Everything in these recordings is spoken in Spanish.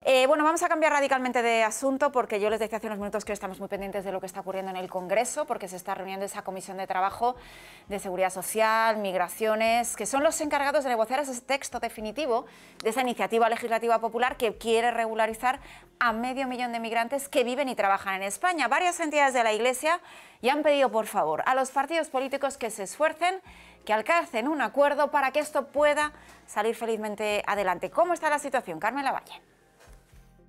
Bueno, vamos a cambiar radicalmente de asunto porque yo les decía hace unos minutos que estamos muy pendientes de lo que está ocurriendo en el Congreso, porque se está reuniendo esa comisión de trabajo de seguridad social, migraciones, que son los encargados de negociar ese texto definitivo de esa iniciativa legislativa popular que quiere regularizar a 500.000 de migrantes que viven y trabajan en España. Varias entidades de la Iglesia ya han pedido, por favor, a los partidos políticos que se esfuercen, que alcancen un acuerdo para que esto pueda salir felizmente adelante. ¿Cómo está la situación? Carmen Lavalle.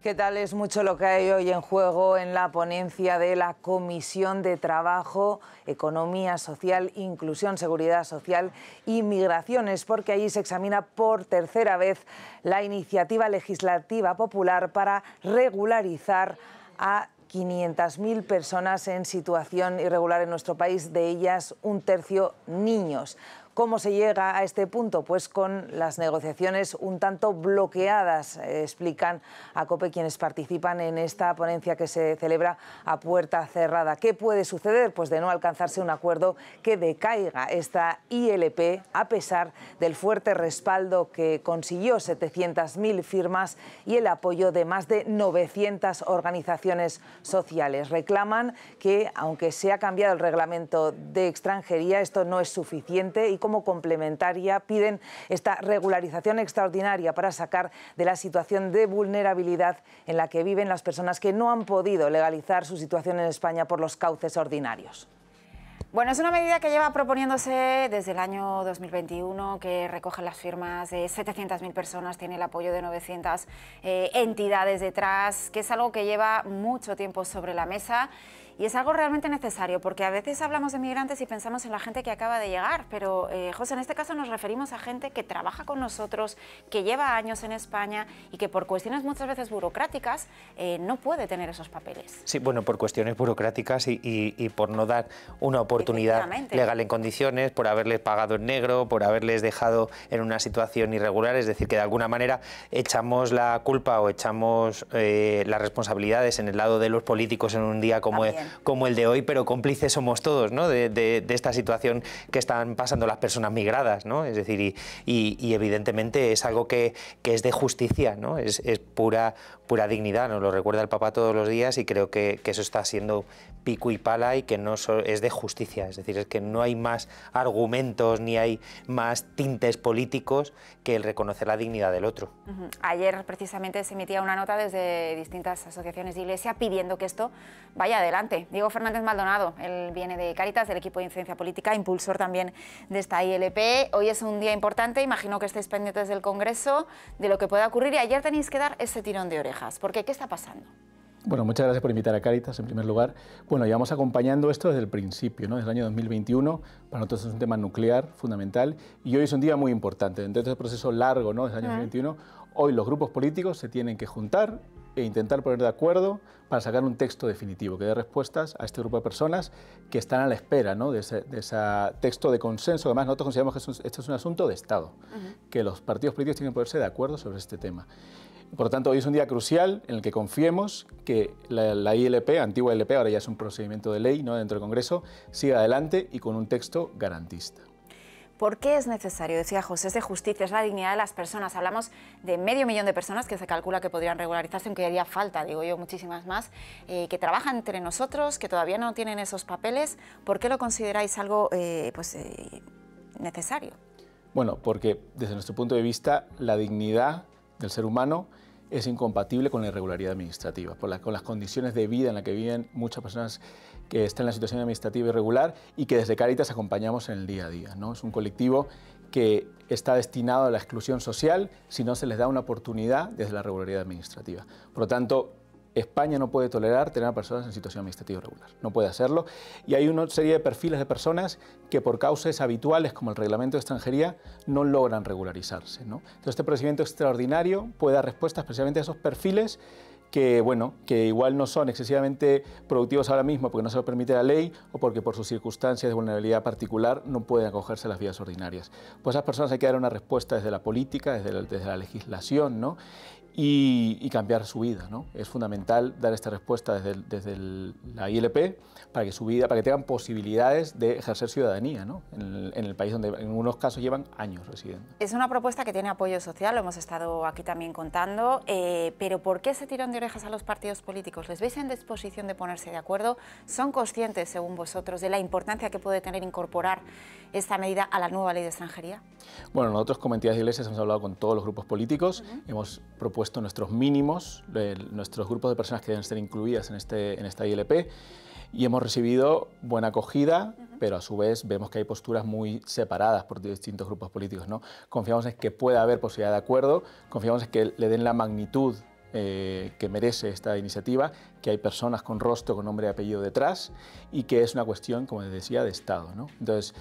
¿Qué tal? Es mucho lo que hay hoy en juego en la ponencia de la Comisión de Trabajo, Economía Social, Inclusión, Seguridad Social y Migraciones, porque allí se examina por tercera vez la iniciativa legislativa popular para regularizar a 500.000 personas en situación irregular en nuestro país, de ellas un tercio niños. ¿Cómo se llega a este punto? Pues con las negociaciones un tanto bloqueadas, explican a COPE quienes participan en esta ponencia que se celebra a puerta cerrada. ¿Qué puede suceder? Pues de no alcanzarse un acuerdo que decaiga esta ILP a pesar del fuerte respaldo que consiguió, 700.000 firmas y el apoyo de más de 900 organizaciones sociales. Reclaman que, aunque se ha cambiado el reglamento de extranjería, esto no es suficiente y como complementaria piden esta regularización extraordinaria para sacar de la situación de vulnerabilidad en la que viven las personas que no han podido legalizar su situación en España por los cauces ordinarios. Bueno, es una medida que lleva proponiéndose desde el año 2021, que recoge las firmas de 700.000 personas, tiene el apoyo de 900 entidades detrás, que es algo que lleva mucho tiempo sobre la mesa y es algo realmente necesario, porque a veces hablamos de migrantes y pensamos en la gente que acaba de llegar, pero José, en este caso nos referimos a gente que trabaja con nosotros, que lleva años en España y que por cuestiones muchas veces burocráticas no puede tener esos papeles. Sí, bueno, por cuestiones burocráticas y por no dar una oportunidad legal en condiciones, por haberles pagado en negro, por haberles dejado en una situación irregular, es decir, que de alguna manera echamos la culpa o echamos las responsabilidades en el lado de los políticos en un día como el de hoy, pero cómplices somos todos, ¿no? de esta situación que están pasando las personas migradas, ¿no? Es decir, y evidentemente es algo que es de justicia, ¿no? Es pura dignidad, nos lo recuerda el Papa todos los días y creo que eso está siendo pico y pala y que no es de justicia, es decir, es que no hay más argumentos ni hay más tintes políticos que el reconocer la dignidad del otro. Ayer precisamente se emitía una nota desde distintas asociaciones de Iglesia pidiendo que esto vaya adelante. Diego Fernández Maldonado, él viene de Cáritas, del equipo de incidencia política, impulsor también de esta ILP. Hoy es un día importante, imagino que estéis pendientes del Congreso, de lo que pueda ocurrir, y ayer tenéis que dar ese tirón de orejas, porque ¿qué está pasando? Bueno, muchas gracias por invitar a Cáritas, en primer lugar. Bueno, llevamos acompañando esto desde el principio, ¿no? Desde el año 2021, para nosotros es un tema nuclear, fundamental, y hoy es un día muy importante. Dentro de ese proceso largo, ¿no? Desde el año 2021, hoy los grupos políticos se tienen que juntar e intentar poner de acuerdo para sacar un texto definitivo que dé respuestas a este grupo de personas que están a la espera, ¿no? de ese texto de consenso. Además, nosotros consideramos que esto es un asunto de Estado, que los partidos políticos tienen que ponerse de acuerdo sobre este tema. Por lo tanto, hoy es un día crucial en el que confiemos que la ILP, antigua ILP, ahora ya es un procedimiento de ley, ¿no? Dentro del Congreso, siga adelante y con un texto garantista. ¿Por qué es necesario? Decía José, es de justicia, es la dignidad de las personas. Hablamos de 500.000 de personas que se calcula que podrían regularizarse, aunque haría falta, digo yo, muchísimas más, que trabajan entre nosotros, que todavía no tienen esos papeles. ¿Por qué lo consideráis algo necesario? Bueno, porque desde nuestro punto de vista la dignidad del ser humano es incompatible con la irregularidad administrativa, con las condiciones de vida en las que viven muchas personas que están en la situación administrativa irregular y que desde Cáritas acompañamos en el día a día, ¿no? Es un colectivo que está destinado a la exclusión social si no se les da una oportunidad desde la regularidad administrativa. Por lo tanto, España no puede tolerar tener a personas en situación administrativa irregular, no puede hacerlo. Y hay una serie de perfiles de personas que por causas habituales, como el reglamento de extranjería, no logran regularizarse, ¿no? Entonces, este procedimiento extraordinario puede dar respuesta especialmente a esos perfiles que, bueno, que igual no son excesivamente productivos ahora mismo porque no se lo permite la ley o porque por sus circunstancias de vulnerabilidad particular no pueden acogerse a las vías ordinarias. Pues a esas personas hay que dar una respuesta desde la política, desde la legislación, ¿no? y cambiar su vida, ¿no? Es fundamental dar esta respuesta desde la ILP para que su vida, para que tengan posibilidades de ejercer ciudadanía, ¿no? en el país donde en algunos casos llevan años residiendo. Es una propuesta que tiene apoyo social, lo hemos estado aquí también contando, pero ¿por qué ese tirón de orejas a los partidos políticos? ¿Les veis en disposición de ponerse de acuerdo? ¿Son conscientes, según vosotros, de la importancia que puede tener incorporar esta medida a la nueva ley de extranjería? Bueno, nosotros como entidades de iglesias hemos hablado con todos los grupos políticos, hemos propuesto nuestros mínimos, nuestros grupos de personas que deben ser incluidas en esta ILP, y hemos recibido buena acogida, pero a su vez vemos que hay posturas muy separadas por distintos grupos políticos, ¿no? Confiamos en que pueda haber posibilidad de acuerdo, confiamos en que le den la magnitud que merece esta iniciativa, que hay personas con rostro, con nombre y apellido detrás, y que es una cuestión, como les decía, de Estado, ¿no? Entonces,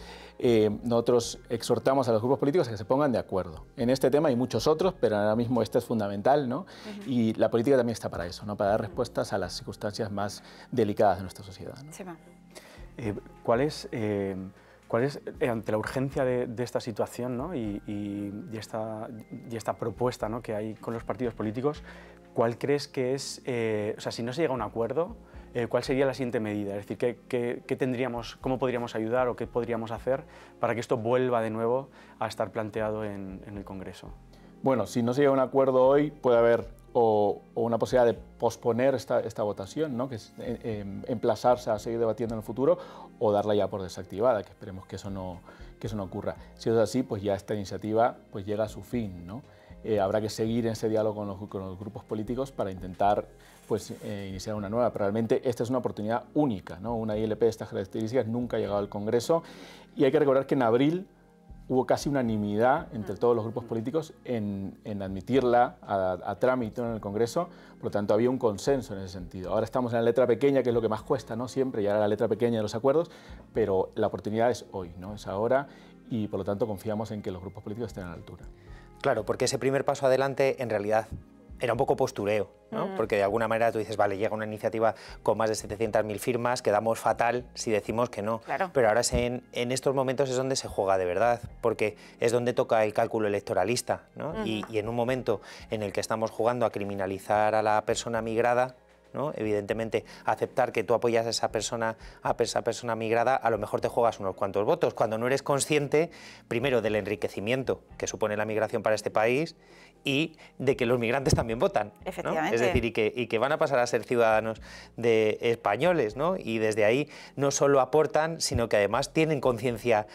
nosotros exhortamos a los grupos políticos a que se pongan de acuerdo. En este tema hay muchos otros, pero ahora mismo este es fundamental, ¿no? Y la política también está para eso, ¿no? Para dar respuestas a las circunstancias más delicadas de nuestra sociedad, ¿no? Sí, ¿Cuál es, ante la urgencia de esta situación, ¿no? y esta propuesta, ¿no?, que hay con los partidos políticos, cuál crees que es, o sea, si no se llega a un acuerdo, cuál sería la siguiente medida? Es decir, ¿qué tendríamos, cómo podríamos ayudar o qué podríamos hacer para que esto vuelva de nuevo a estar planteado en el Congreso? Bueno, si no se llega a un acuerdo hoy, puede haber o una posibilidad de posponer esta votación, ¿no?, que es emplazarse a seguir debatiendo en el futuro, o darla ya por desactivada, que esperemos que eso no ocurra. Si es así, pues ya esta iniciativa pues llega a su fin, ¿no? Habrá que seguir en ese diálogo con los grupos políticos para intentar pues, iniciar una nueva. Pero realmente esta es una oportunidad única, ¿no? Una ILP de estas características nunca ha llegado al Congreso, y hay que recordar que en abril hubo casi unanimidad entre todos los grupos políticos en admitirla a trámite en el Congreso, por lo tanto había un consenso en ese sentido. Ahora estamos en la letra pequeña, que es lo que más cuesta, ¿no? Siempre llegar a la letra pequeña de los acuerdos, pero la oportunidad es hoy, ¿no? Es ahora, y por lo tanto confiamos en que los grupos políticos estén a la altura. Claro, porque ese primer paso adelante en realidad era un poco postureo, ¿no? Porque de alguna manera tú dices, vale, llega una iniciativa con más de 700.000 firmas, quedamos fatal si decimos que no. Claro. Pero ahora en estos momentos es donde se juega de verdad, porque es donde toca el cálculo electoralista, ¿no? Y en un momento en el que estamos jugando a criminalizar a la persona migrada, ¿no? Evidentemente, aceptar que tú apoyas a esa persona migrada, a lo mejor te juegas unos cuantos votos, cuando no eres consciente, primero, del enriquecimiento que supone la migración para este país y de que los migrantes también votan, ¿no? Efectivamente. Es decir, y que van a pasar a ser ciudadanos españoles, ¿no? Y desde ahí no solo aportan, sino que además tienen conciencia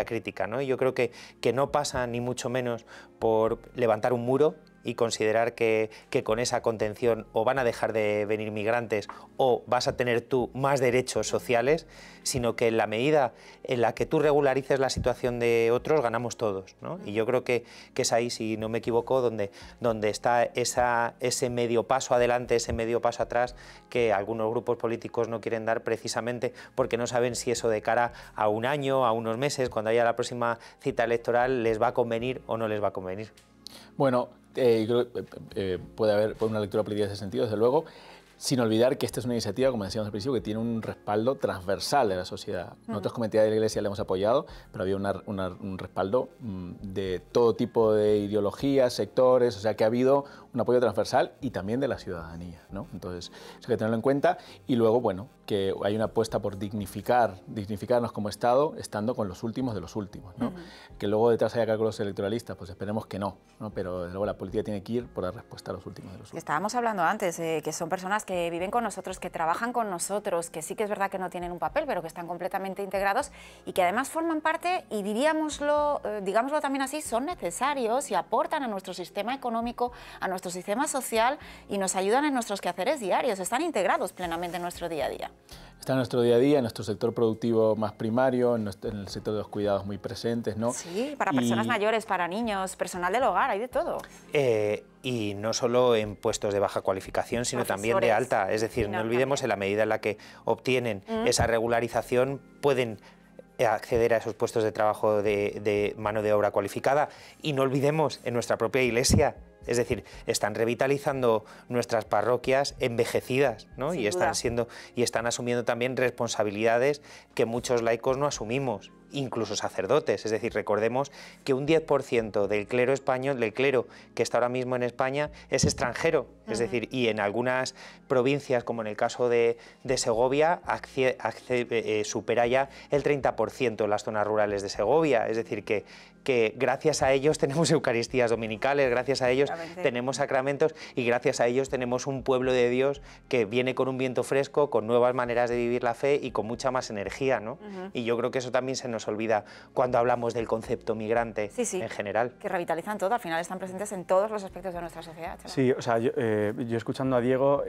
crítica, ¿no? Y yo creo que no pasa ni mucho menos por levantar un muro y considerar que con esa contención o van a dejar de venir migrantes o vas a tener tú más derechos sociales, sino que en la medida en la que tú regularices la situación de otros, ganamos todos, ¿no? Y yo creo que es ahí, si no me equivoco, donde está ese medio paso adelante, ese medio paso atrás, que algunos grupos políticos no quieren dar precisamente porque no saben si eso de cara a un año, a unos meses, cuando haya la próxima cita electoral, les va a convenir o no les va a convenir. Bueno, creo que puede haber una lectura política en ese sentido, desde luego, sin olvidar que esta es una iniciativa, como decíamos al principio, que tiene un respaldo transversal de la sociedad. Nosotros como entidad de la Iglesia la hemos apoyado, pero había un respaldo de todo tipo de ideologías, sectores, o sea que ha habido un apoyo transversal y también de la ciudadanía, ¿no? Entonces, eso hay que tenerlo en cuenta. Y luego, bueno, que hay una apuesta por dignificarnos como Estado, estando con los últimos de los últimos, ¿no? Que luego detrás haya cálculos electoralistas, pues esperemos que no, pero desde luego la política tiene que ir por dar respuesta a los últimos de los últimos. Estábamos hablando antes, que son personas que viven con nosotros, que trabajan con nosotros, que sí que es verdad que no tienen un papel, pero que están completamente integrados y que además forman parte, y digámoslo también así, son necesarios y aportan a nuestro sistema económico, a nuestro sistema social y nos ayudan en nuestros quehaceres diarios, están integrados plenamente en nuestro día a día. Está en nuestro día a día, en nuestro sector productivo más primario, en el sector de los cuidados muy presentes, ¿no? Sí, para personas mayores, para niños, personal del hogar, hay de todo. Y no solo en puestos de baja cualificación, sino también de alta. Es decir, no olvidemos, en la medida en la que obtienen esa regularización, pueden acceder a esos puestos de trabajo de mano de obra cualificada. Y no olvidemos, en nuestra propia Iglesia, es decir, están revitalizando nuestras parroquias envejecidas, ¿no? Y están asumiendo también responsabilidades que muchos laicos no asumimos. incluso sacerdotes. Es decir, recordemos que un 10% del clero español, del clero que está ahora mismo en España, es extranjero. Es decir, y en algunas provincias, como en el caso de Segovia, supera ya el 30% en las zonas rurales de Segovia. Es decir, que gracias a ellos tenemos Eucaristías dominicales, gracias a ellos tenemos sacramentos y gracias a ellos tenemos un pueblo de Dios que viene con un viento fresco, con nuevas maneras de vivir la fe y con mucha más energía, ¿no? Y yo creo que eso también se nos olvida cuando hablamos del concepto migrante en general. Que revitalizan todo, al final están presentes en todos los aspectos de nuestra sociedad. ¿Chela? Sí, o sea, yo escuchando a Diego,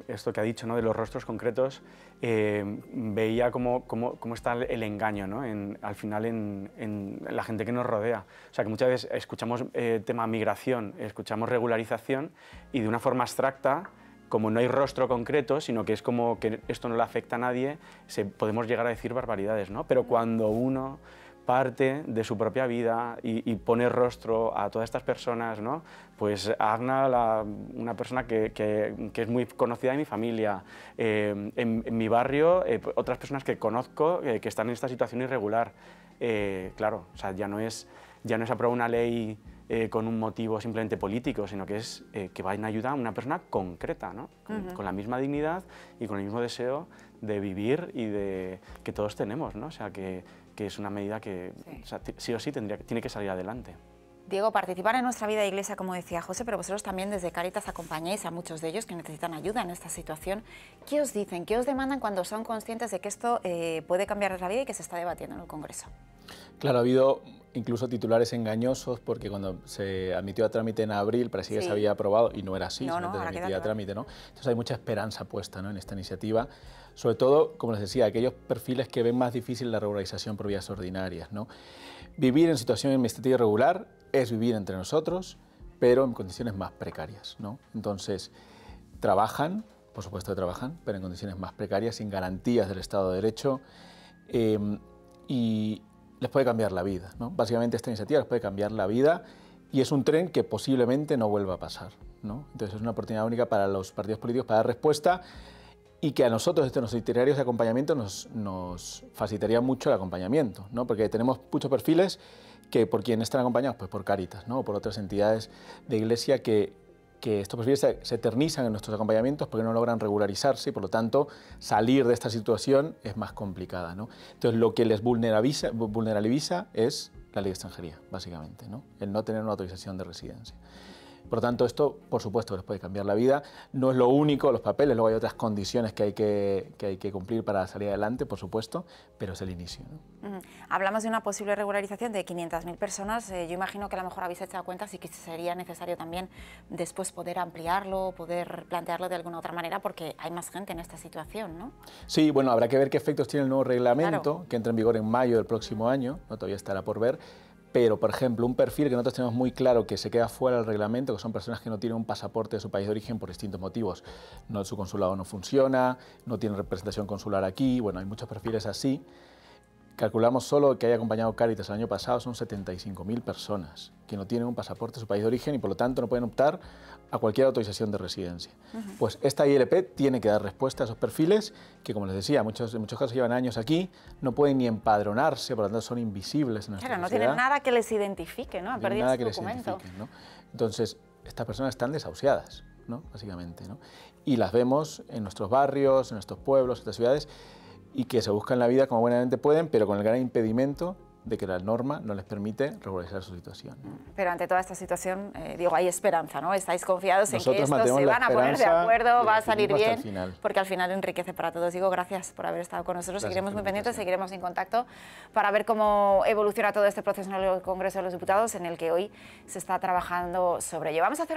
esto que ha dicho, ¿no?, de los rostros concretos, veía cómo está el engaño, ¿no?, al final en la gente que nos rodea. O sea, que muchas veces escuchamos tema migración, escuchamos regularización y de una forma abstracta, como no hay rostro concreto, sino que es como que esto no le afecta a nadie, podemos llegar a decir barbaridades, ¿no? Pero cuando uno parte de su propia vida y pone rostro a todas estas personas, ¿no? Pues Agna, una persona que es muy conocida en mi familia, en mi barrio, otras personas que conozco que están en esta situación irregular. Claro, o sea, ya no es aprobar una ley con un motivo simplemente político, sino que es que va en ayuda a una persona concreta, ¿no? Con la misma dignidad y con el mismo deseo de vivir y que todos tenemos, ¿no? O sea, que es una medida que o sea, sí o sí tiene que salir adelante. Diego, participar en nuestra vida de iglesia, como decía José, pero vosotros también desde Cáritas acompañáis a muchos de ellos que necesitan ayuda en esta situación. ¿Qué os dicen, qué os demandan cuando son conscientes de que esto puede cambiarles la vida y que se está debatiendo en el Congreso? Claro, ha habido incluso titulares engañosos porque cuando se admitió a trámite en abril parecía que se había aprobado y no era así, se admitía a trámite, ¿no? Entonces hay mucha esperanza puesta, ¿no?, en esta iniciativa, sobre todo, como les decía, aquellos perfiles que ven más difícil la regularización por vías ordinarias, ¿no? Vivir en situación administrativa irregular es vivir entre nosotros, pero en condiciones más precarias, ¿no? Entonces, trabajan, por supuesto que trabajan, pero en condiciones más precarias, sin garantías del Estado de Derecho, y les puede cambiar la vida, ¿no? Básicamente esta iniciativa les puede cambiar la vida y es un tren que posiblemente no vuelva a pasar, ¿no? Entonces es una oportunidad única para los partidos políticos para dar respuesta y que a nosotros, desde nuestros itinerarios de acompañamiento, nos facilitaría mucho el acompañamiento, ¿no? Porque tenemos muchos perfiles que por quien están acompañados, pues por Cáritas, ¿no?, o por otras entidades de iglesia que estos perfiles se eternizan en nuestros acompañamientos porque no logran regularizarse y por lo tanto salir de esta situación es más complicada, ¿no? Entonces lo que les vulnerabiliza es la ley de extranjería, básicamente, ¿no?, el no tener una autorización de residencia. Por lo tanto, esto, por supuesto, les puede cambiar la vida. No es lo único, los papeles, luego hay otras condiciones que hay que cumplir para salir adelante, por supuesto, pero es el inicio, ¿no? Hablamos de una posible regularización de 500.000 personas. Yo imagino que a lo mejor habéis echado cuenta, sí que sería necesario también después poder ampliarlo, poder plantearlo de alguna otra manera, porque hay más gente en esta situación, ¿no? Sí, bueno, habrá que ver qué efectos tiene el nuevo reglamento, que entra en vigor en mayo del próximo año, ¿no? Todavía estará por ver. Pero, por ejemplo, un perfil que nosotros tenemos muy claro que se queda fuera del reglamento, que son personas que no tienen un pasaporte de su país de origen por distintos motivos. No, su consulado no funciona, no tienen representación consular aquí, bueno, hay muchos perfiles así. Calculamos solo que haya acompañado Cáritas el año pasado son 75.000 personas que no tienen un pasaporte de su país de origen y por lo tanto no pueden optar a cualquier autorización de residencia. Pues esta ILP tiene que dar respuesta a esos perfiles que, como les decía, en muchos casos llevan años aquí, no pueden ni empadronarse, por lo tanto son invisibles en nuestra sociedad. Claro, no tienen nada que les identifique, ¿no? Han perdido su documento. ¿No? Entonces, estas personas están desahuciadas, ¿no?, básicamente, ¿no? Y las vemos en nuestros barrios, en nuestros pueblos, en nuestras ciudades, y que se buscan la vida como buenamente pueden, pero con el gran impedimento de que la norma no les permite regularizar su situación. Pero ante toda esta situación, digo, hay esperanza, ¿no? Estáis confiados en que esto se van a poner de acuerdo, va a salir bien, porque al final enriquece para todos. Digo, gracias por haber estado con nosotros, seguiremos muy pendientes, seguiremos en contacto para ver cómo evoluciona todo este proceso en el Congreso de los Diputados, en el que hoy se está trabajando sobre ello. Vamos a hacer